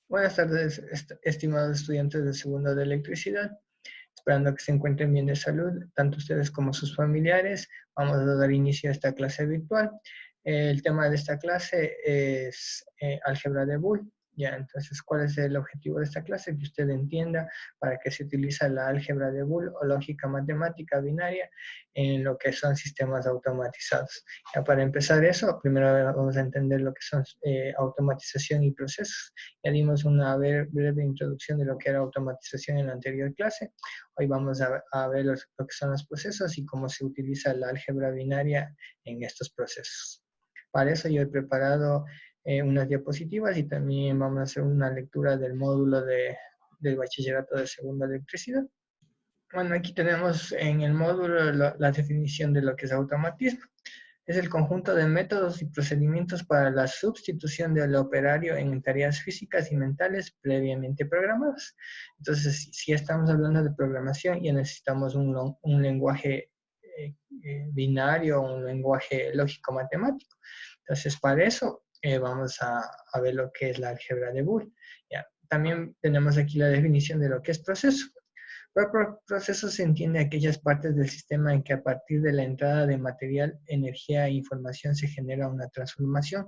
Buenas tardes, estimados estudiantes de segundo de electricidad. Esperando que se encuentren bien de salud, tanto ustedes como sus familiares. Vamos a dar inicio a esta clase virtual. El tema de esta clase es álgebra de Boole. Ya, entonces, ¿cuál es el objetivo de esta clase? Que usted entienda para qué se utiliza la álgebra de Boole o lógica matemática binaria en lo que son sistemas automatizados. Ya, para empezar eso, primero vamos a entender lo que son automatización y procesos. Ya dimos una breve introducción de lo que era automatización en la anterior clase. Hoy vamos a ver lo que son los procesos y cómo se utiliza la álgebra binaria en estos procesos. Para eso yo he preparado unas diapositivas y también vamos a hacer una lectura del módulo del bachillerato de segunda electricidad. Bueno, aquí tenemos en el módulo la definición de lo que es automatismo. Es el conjunto de métodos y procedimientos para la sustitución del operario en tareas físicas y mentales previamente programadas. Entonces, si estamos hablando de programación, ya necesitamos un lenguaje binario, un lenguaje lógico-matemático. Entonces, para eso vamos a ver lo que es la álgebra de Boole. ¿Ya? También tenemos aquí la definición de lo que es proceso. Por proceso se entiende aquellas partes del sistema en que a partir de la entrada de material, energía e información se genera una transformación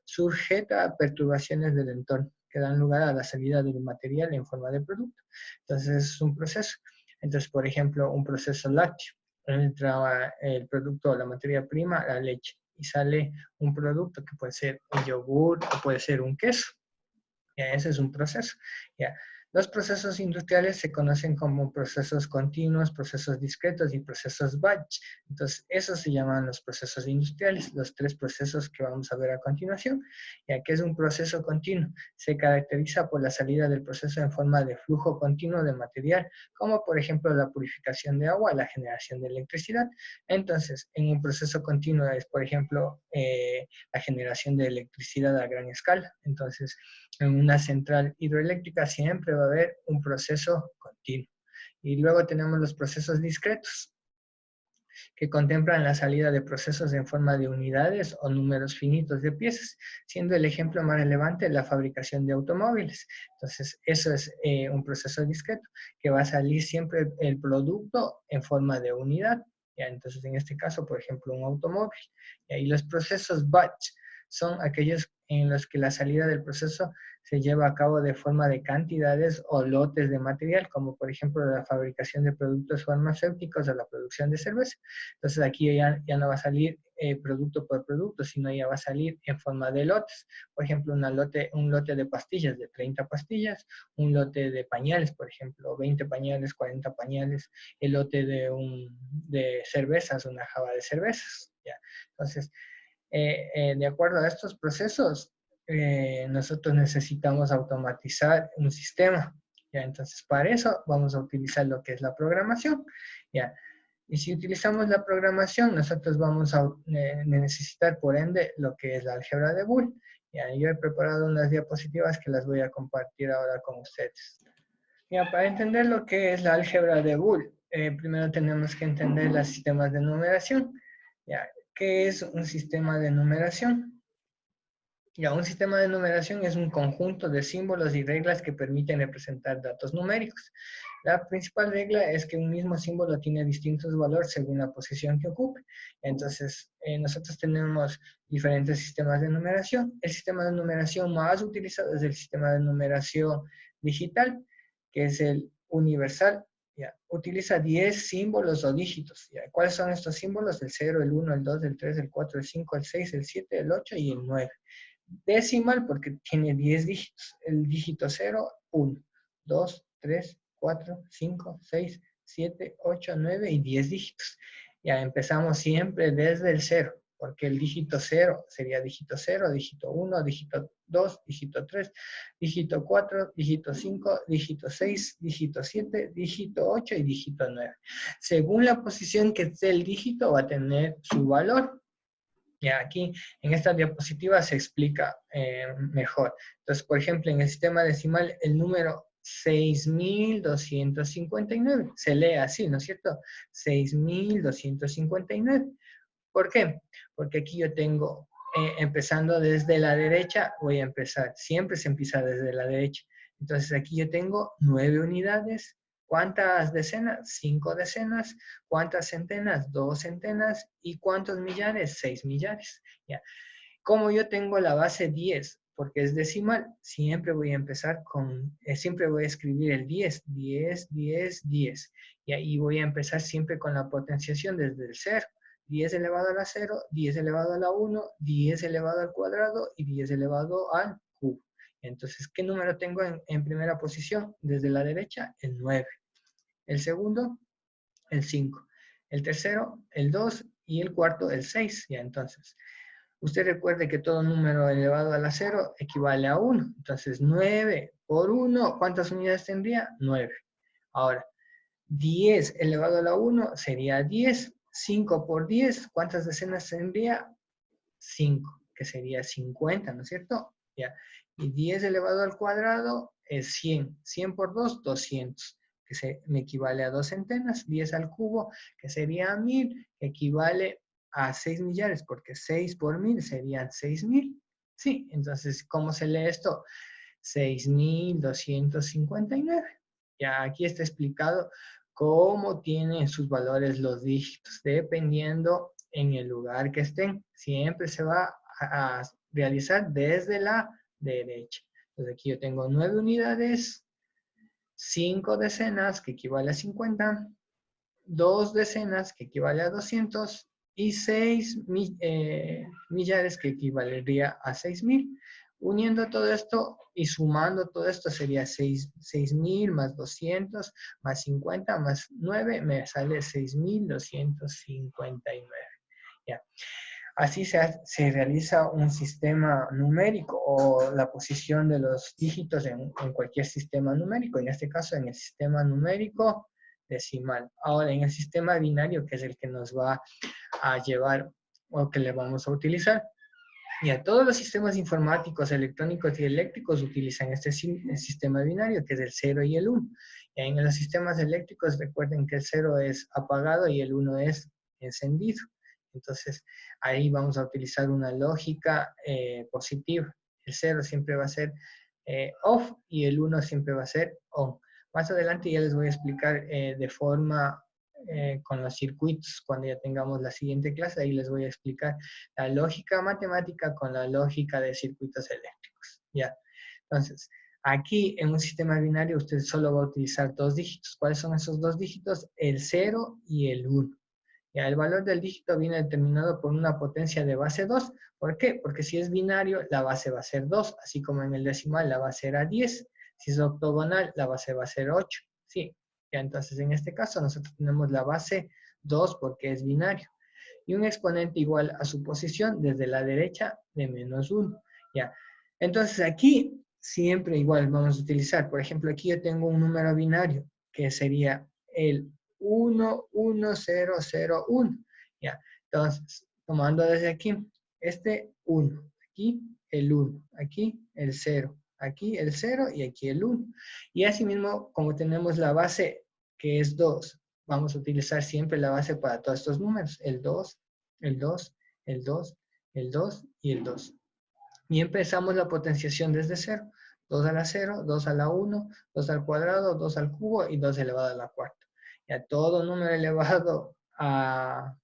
sujeta a perturbaciones del entorno que dan lugar a la salida del material en forma de producto. Entonces es un proceso. Entonces, por ejemplo, un proceso lácteo. Entra el producto, la materia prima, la leche, y sale un producto que puede ser un yogur o puede ser un queso. Ya, ese es un proceso. Ya. Los procesos industriales se conocen como procesos continuos, procesos discretos y procesos batch. Entonces, esos se llaman los procesos industriales, los tres procesos que vamos a ver a continuación. Ya que es un proceso continuo, se caracteriza por la salida del proceso en forma de flujo continuo de material, como por ejemplo la purificación de agua, la generación de electricidad. Entonces, en un proceso continuo es, por ejemplo, la generación de electricidad a gran escala. Entonces, en una central hidroeléctrica siempre va a haber un proceso continuo. Y luego tenemos los procesos discretos, que contemplan la salida de procesos en forma de unidades o números finitos de piezas, siendo el ejemplo más relevante la fabricación de automóviles. Entonces, eso es un proceso discreto, que va a salir siempre el producto en forma de unidad. ¿Ya? Entonces, en este caso, por ejemplo, un automóvil. Y los procesos batch son aquellos en los que la salida del proceso se lleva a cabo de forma de cantidades o lotes de material, como por ejemplo la fabricación de productos farmacéuticos o la producción de cerveza. Entonces aquí ya no va a salir producto por producto, sino ya va a salir en forma de lotes. Por ejemplo, un lote de pastillas, de 30 pastillas, un lote de pañales, por ejemplo, 20 pañales, 40 pañales, el lote de cervezas, una java de cervezas. ¿Ya? Entonces, de acuerdo a estos procesos, nosotros necesitamos automatizar un sistema. ¿Ya? Entonces, para eso vamos a utilizar lo que es la programación. ¿Ya? Y si utilizamos la programación, nosotros vamos a necesitar, por ende, lo que es la álgebra de Boole. ¿Ya? Yo he preparado unas diapositivas que las voy a compartir ahora con ustedes. Ya, para entender lo que es la álgebra de Boole, primero tenemos que entender los sistemas de numeración. Ya, ¿qué es un sistema de numeración? Ya, un sistema de numeración es un conjunto de símbolos y reglas que permiten representar datos numéricos. La principal regla es que un mismo símbolo tiene distintos valores según la posición que ocupe. Entonces, nosotros tenemos diferentes sistemas de numeración. El sistema de numeración más utilizado es el sistema de numeración digital, que es el universal. Ya, utiliza 10 símbolos o dígitos. Ya, ¿cuáles son estos símbolos? El 0, el 1, el 2, el 3, el 4, el 5, el 6, el 7, el 8 y el 9. Decimal porque tiene 10 dígitos. El dígito 0, 1, 2, 3, 4, 5, 6, 7, 8, 9 y 10 dígitos. Ya empezamos siempre desde el 0, porque el dígito 0 sería dígito 0, dígito 1, dígito 2, dígito 3, dígito 4, dígito 5, dígito 6, dígito 7, dígito 8 y dígito 9. Según la posición que esté el dígito va a tener su valor. Ya aquí en esta diapositiva se explica mejor. Entonces, por ejemplo, en el sistema decimal, el número 6.259 se lee así, ¿no es cierto? 6.259. ¿Por qué? Porque aquí yo tengo empezando desde la derecha, voy a empezar. Siempre se empieza desde la derecha. Entonces aquí yo tengo 9 unidades. ¿Cuántas decenas? 5 decenas. ¿Cuántas centenas? 2 centenas. ¿Y cuántos millares? 6 millares. ¿Ya? Como yo tengo la base 10, porque es decimal, siempre voy a empezar con, siempre voy a escribir el 10, 10, 10, 10. Y ahí voy a empezar siempre con la potenciación desde el 0. 10 elevado a la 0, 10 elevado a la 1, 10 elevado al cuadrado y 10 elevado al cubo. Entonces, ¿qué número tengo en primera posición? Desde la derecha, el 9. El segundo, el 5. El tercero, el 2. Y el cuarto, el 6. Ya, entonces, usted recuerde que todo número elevado a la 0 equivale a 1. Entonces, 9 por 1, ¿cuántas unidades tendría? 9. Ahora, 10 elevado a la 1 sería 10. 5 por 10, ¿cuántas decenas tendría? 5, que sería 50, ¿no es cierto? Ya. Y 10 elevado al cuadrado es 100. 100 por 2, 200, que me equivale a 2 centenas. 10 al cubo, que sería 1000, que equivale a 6 millares, porque 6 por 1000 serían 6000. Sí, entonces, ¿cómo se lee esto? 6259. Ya aquí está explicado cómo tienen sus valores los dígitos, dependiendo en el lugar que estén. Siempre se va a realizar desde la derecha. Entonces aquí yo tengo 9 unidades, 5 decenas, que equivale a 50, 2 decenas, que equivale a 200, y 6 millares, que equivalería a 6000. Uniendo todo esto y sumando todo esto sería 6000 más 200 más 50 más 9, me sale 6259. Ya. Así se realiza un sistema numérico o la posición de los dígitos en cualquier sistema numérico, en este caso en el sistema numérico decimal. Ahora en el sistema binario, que es el que nos va a llevar o que le vamos a utilizar. Y a todos los sistemas informáticos, electrónicos y eléctricos utilizan este sistema binario, que es el 0 y el 1. Y en los sistemas eléctricos recuerden que el 0 es apagado y el 1 es encendido. Entonces, ahí vamos a utilizar una lógica positiva. El 0 siempre va a ser off y el 1 siempre va a ser on. Más adelante ya les voy a explicar de forma con los circuitos, cuando ya tengamos la siguiente clase, ahí les voy a explicar la lógica matemática con la lógica de circuitos eléctricos. Ya. Entonces, aquí en un sistema binario usted solo va a utilizar 2 dígitos. ¿Cuáles son esos 2 dígitos? El 0 y el 1. Ya, el valor del dígito viene determinado por una potencia de base 2. ¿Por qué? Porque si es binario, la base va a ser 2, así como en el decimal la base era 10. Si es octogonal, la base va a ser 8. Sí, ya, entonces en este caso nosotros tenemos la base 2 porque es binario. Y un exponente igual a su posición desde la derecha de menos 1. Ya, entonces aquí siempre igual vamos a utilizar, por ejemplo, aquí yo tengo un número binario que sería el 1, 1, 0, 0, 1. Ya, entonces, tomando desde aquí, este 1, aquí el 1, aquí el 0, aquí el 0 y aquí el 1. Y asimismo, como tenemos la base que es 2, vamos a utilizar siempre la base para todos estos números, el 2, el 2, el 2, el 2 y el 2. Y empezamos la potenciación desde 0. 2 a la 0, 2 a la 1, 2 al cuadrado, 2 al cubo y 2 elevado a la cuarta. Ya todo número elevado al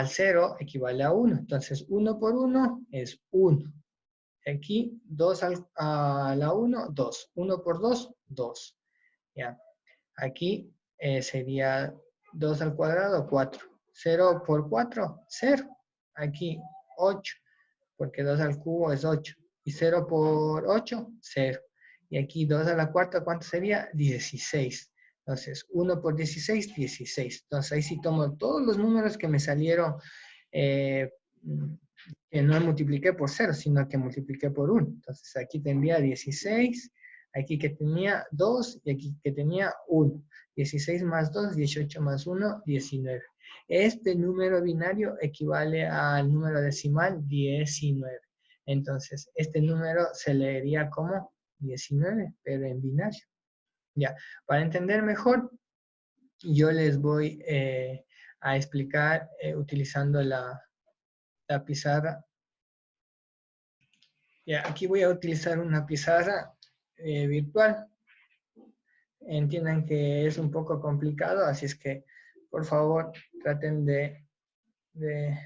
0 equivale a 1. Entonces 1 por 1 es 1. Aquí 2 a la 1, 2. 1 por 2, 2. Ya. Aquí sería 2 al cuadrado, 4. 0 por 4, 0. Aquí 8, porque 2 al cubo es 8. Y 0 por 8, 0. Y aquí 2 a la cuarta, ¿cuánto sería? 16. Entonces, 1 por 16, 16. Entonces, ahí sí tomo todos los números que me salieron, que no multipliqué por 0, sino que multipliqué por 1. Entonces, aquí tendría 16, aquí que tenía 2 y aquí que tenía 1. 16 más 2, 18 más 1, 19. Este número binario equivale al número decimal 19. Entonces, este número se leería como 19, pero en binario. Ya, para entender mejor, yo les voy a explicar utilizando la pizarra Ya, aquí voy a utilizar una pizarra virtual. Entiendan que es un poco complicado, así es que, por favor, traten de, de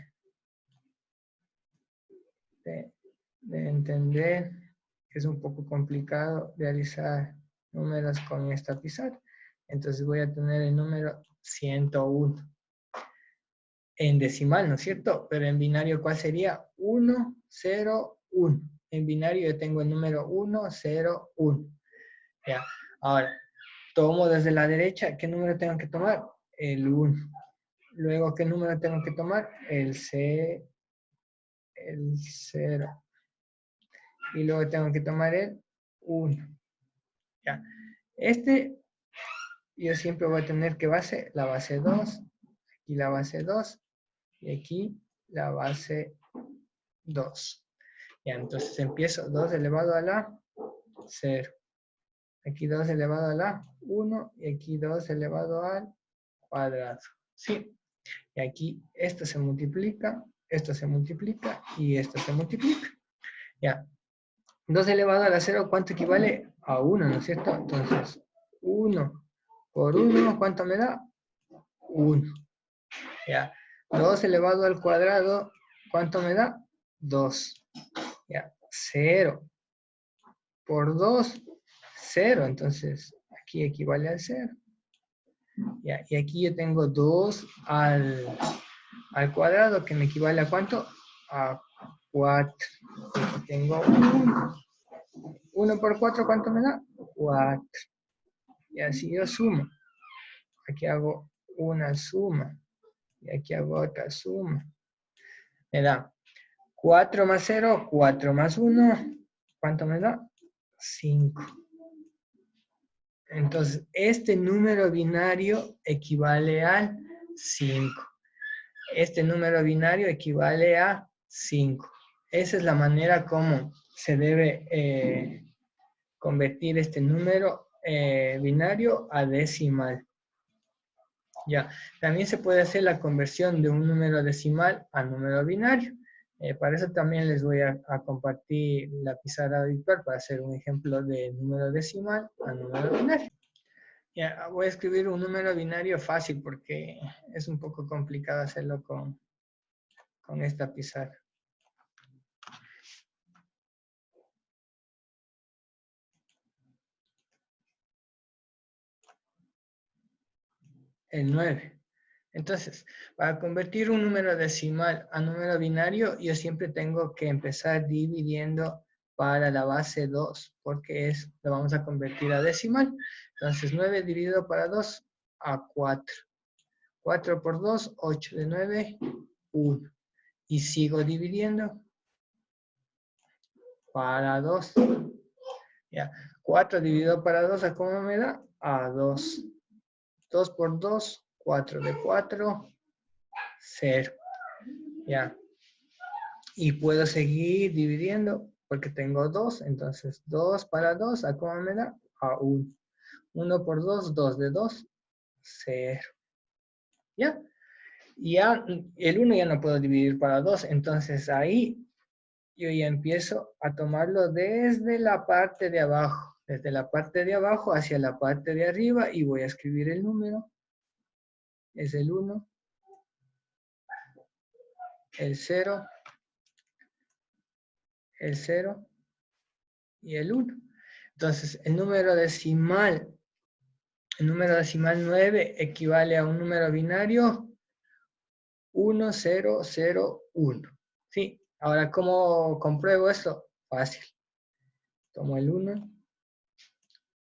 entender que es un poco complicado realizar números con esta pizarra. Entonces voy a tener el número 101. En decimal, ¿no es cierto? Pero en binario, ¿cuál sería? 1, 0, 1. En binario yo tengo el número 1, 0, 1. Ya. Ahora, tomo desde la derecha, ¿qué número tengo que tomar? El 1. Luego, ¿qué número tengo que tomar? El 0. Y luego tengo que tomar el 1. Ya. Yo siempre voy a tener que base, la base 2, aquí la base 2, y aquí la base 2. Ya, entonces empiezo 2 elevado a la 0. Aquí 2 elevado a la 1 y aquí 2 elevado al cuadrado. ¿Sí? Y aquí esto se multiplica y esto se multiplica. Ya. 2 elevado a la 0, ¿cuánto equivale? A 1, ¿no es cierto? Entonces, 1 por 1, ¿cuánto me da? 1. Ya. 2 elevado al cuadrado, ¿cuánto me da? 2. Ya. 0 por 2, 0. Entonces, aquí equivale al 0. Ya. Y aquí yo tengo 2 al cuadrado, que me equivale a ¿cuánto? A 4. Aquí tengo 1. 1 por 4, ¿cuánto me da? 4. Y así yo sumo. Aquí hago una suma. Y aquí hago otra suma. Me da 4 más 0, 4 más 1. ¿Cuánto me da? 5. Entonces, este número binario equivale al 5. Este número binario equivale a 5. Esa es la manera como se debe convertir este número binario a decimal. Ya, también se puede hacer la conversión de un número decimal a número binario. Para eso también les voy a compartir la pizarra virtual para hacer un ejemplo de número decimal a número binario. Ya, voy a escribir un número binario fácil porque es un poco complicado hacerlo con esta pizarra. El 9. Entonces, para convertir un número decimal a número binario, yo siempre tengo que empezar dividiendo para la base 2, porque lo vamos a convertir a decimal. Entonces, 9 dividido para 2, a 4. 4 por 2, 8 de 9, 1. Y sigo dividiendo para 2. Ya. 4 dividido para 2, ¿a cómo me da? A 2. 2 por 2, 4 de 4, 0. Ya. Y puedo seguir dividiendo porque tengo 2. Entonces, 2 para 2, ¿a cómo me da? A 1. 1 por 2, 2 de 2, 0. ¿Ya? Y ya el 1 ya no puedo dividir para 2. Entonces, ahí yo ya empiezo a tomarlo desde la parte de abajo. Desde la parte de abajo hacia la parte de arriba y voy a escribir el número. Es el 1, el 0, el 0 y el 1. Entonces, el número decimal 9 equivale a un número binario 1001. ¿Sí? Ahora, ¿cómo compruebo esto? Fácil. Tomo el 1,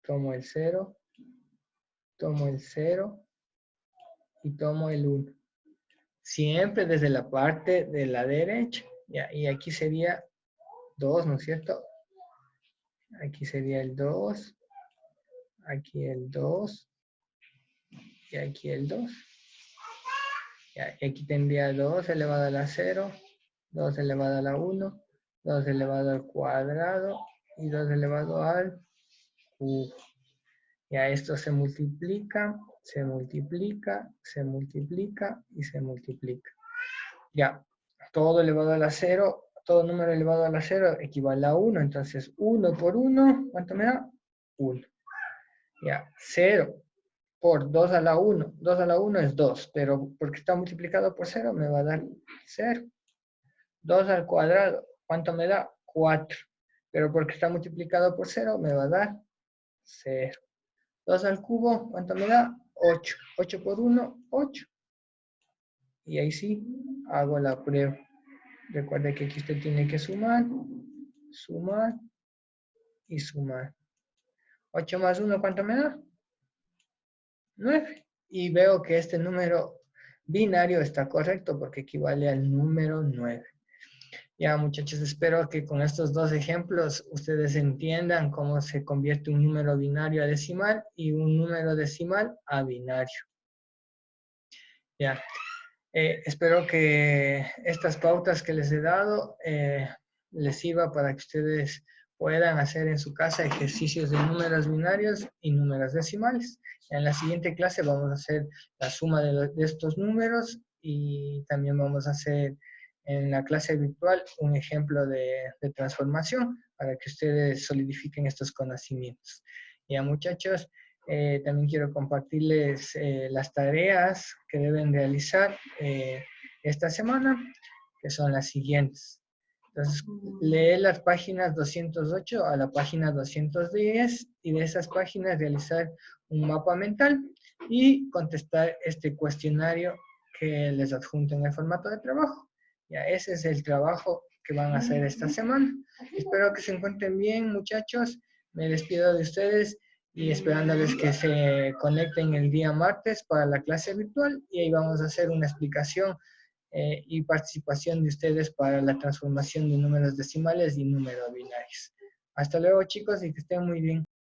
tomo el 0, tomo el 0 y tomo el 1. Siempre desde la parte de la derecha. Ya, y aquí sería 2, ¿no es cierto? Aquí sería el 2, aquí el 2 y aquí el 2. Ya, y aquí tendría 2 elevado a la 0, 2 elevado a la 1, 2 elevado al cuadrado y 2 elevado al cubo. Ya esto se multiplica, se multiplica, se multiplica y se multiplica. Ya, todo elevado a la 0 todo número elevado a la 0 equivale a 1. Entonces, 1 por 1, ¿cuánto me da? 1. Ya, 0 por 2 a la 1. 2 a la 1 es 2, pero porque está multiplicado por 0 me va a dar 0. 2 al cuadrado, ¿cuánto me da? 4. Pero porque está multiplicado por 0 me va a dar 0. 2 al cubo, ¿cuánto me da? 8. 8 por 1, 8. Y ahí sí, hago la prueba. Recuerde que aquí usted tiene que sumar, sumar y sumar. 8 más 1, ¿cuánto me da? 9. Y veo que este número binario está correcto porque equivale al número 9. Ya, muchachos, espero que con estos dos ejemplos ustedes entiendan cómo se convierte un número binario a decimal y un número decimal a binario. Ya. Espero que estas pautas que les he dado les sirva para que ustedes puedan hacer en su casa ejercicios de números binarios y números decimales. En la siguiente clase vamos a hacer la suma de estos números y también vamos a hacer en la clase virtual un ejemplo de transformación para que ustedes solidifiquen estos conocimientos. Ya, muchachos. También quiero compartirles las tareas que deben realizar esta semana, que son las siguientes. Entonces, lee las páginas 208 a la página 210 y de esas páginas realizar un mapa mental y contestar este cuestionario que les adjunto en el formato de trabajo. Ya, ese es el trabajo que van a hacer esta semana. Espero que se encuentren bien, muchachos. Me despido de ustedes y esperándoles que se conecten el día martes para la clase virtual y ahí vamos a hacer una explicación y participación de ustedes para la transformación de números decimales y números binarios. Hasta luego, chicos, y que estén muy bien.